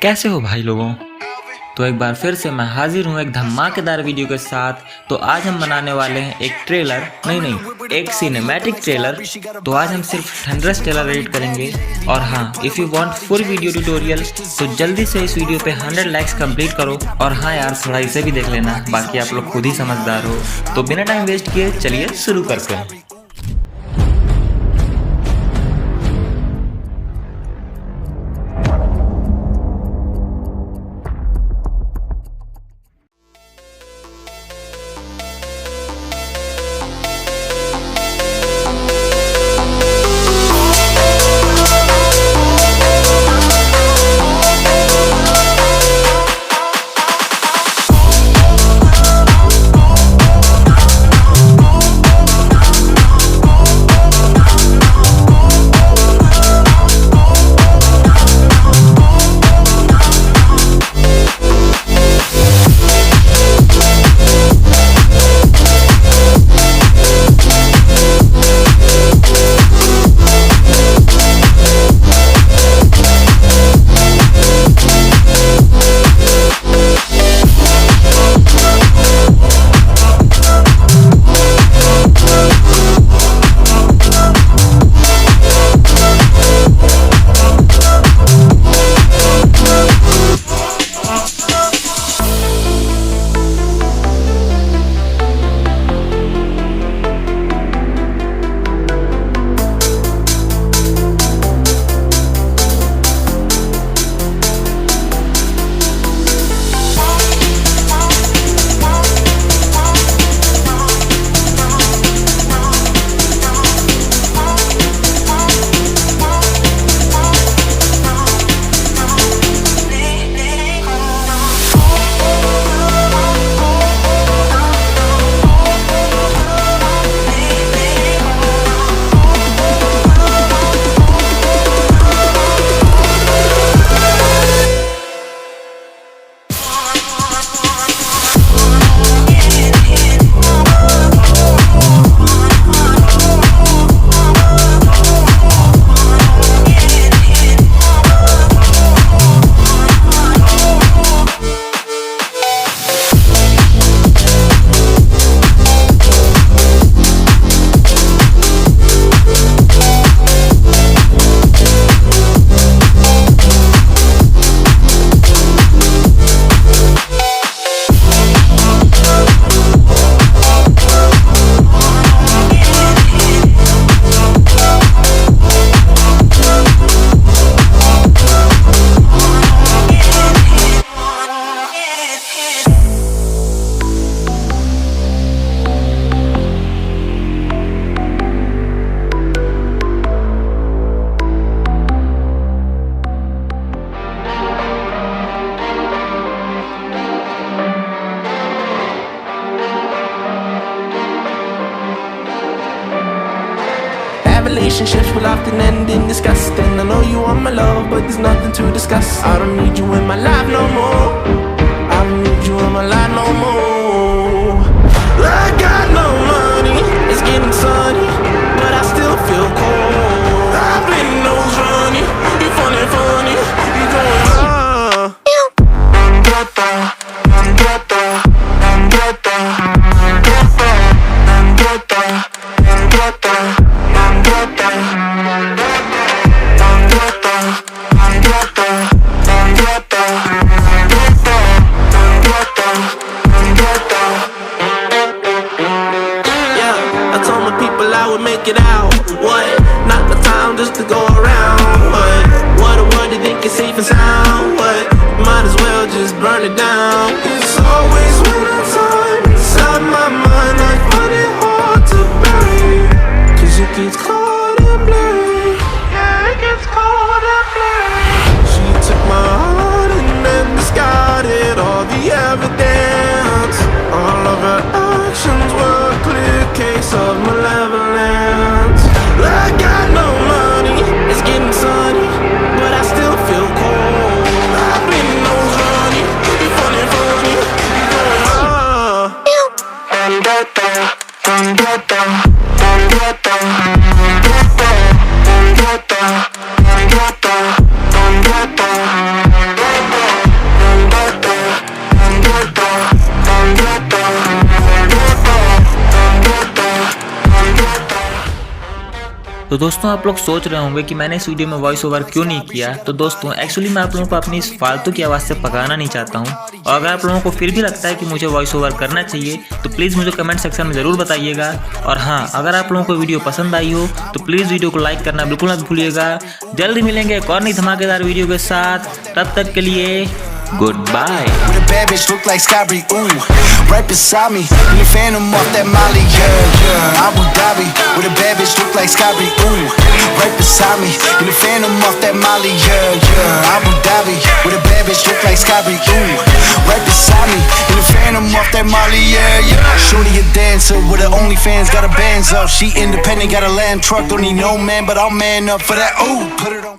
कैसे हो भाई लोगों। तो एक बार फिर से मैं हाजिर हूँ एक धमाकेदार वीडियो के साथ। तो आज हम बनाने वाले हैं एक ट्रेलर, नहीं एक सिनेमैटिक ट्रेलर। तो आज हम सिर्फ 100 ट्रेलर एडिट करेंगे। और हाँ, if you want full video tutorial तो जल्दी से इस वीडियो पे 100 लाइक्स कंप्लीट करो। और हाँ यार, थोड़ा इसे भी देख लेना, बाकी आप लोग खुद ही समझदार हो। तो बिना टाइम वेस्ट किए चलिए शुरू करते हैं। Relationships will often end in disgust, and I know you want my love, but there's nothing to discuss. I don't need you in my life no more. I don't need you in my life no more. I got no money, it's getting sunny, but I still feel cold. I've been nose running, you funny, you going make it out. What? Not the time just to go around. What a word they think is safe and sound. What? Might as well just burn it down. It's always winter time inside my mind. I find it hard to breathe, 'cause it gets cold and blue. Yeah, it gets cold and blue. She took my heart and then discarded all the evidence. All of her actions were a clear case of malevolence. I got no money, it's getting sunny, but I still feel cold. I've been nose running, you funny, you going तो दोस्तों आप लोग सोच रहे होंगे कि मैंने इस वीडियो में वॉइस ओवर क्यों नहीं किया। तो दोस्तों एक्चुअली मैं आप लोगों को अपनी इस फालतू की आवाज़ से पकाना नहीं चाहता हूँ, और अगर आप लोगों को फिर भी लगता है कि मुझे वॉइस ओवर करना चाहिए तो प्लीज़ मुझे कमेंट सेक्शन में ज़रूर बताइएगा। और हाँ, अगर आप लोगों को वीडियो पसंद आई हो तो प्लीज़ वीडियो को लाइक करना बिल्कुल मत भूलिएगा। जल्दी मिलेंगे एक और नई धमाकेदार वीडियो के साथ, तब तक के लिए goodbye. With a bad bitch look like Scotty, ooh, right beside me, in the phantom off that Molly, yeah, Abu Dhabi. With a bad bitch look like Scotty, ooh, right beside me, in the phantom off that Molly, yeah, Abu Dhabi. With a bad bitch look like Scotty, ooh, right beside me, in the phantom off that Molly, yeah. Shorty a dancer with her OnlyFans, got her bands up. She independent, got a lamb truck, don't need no man, but I'll man up for that. Ooh, put it on.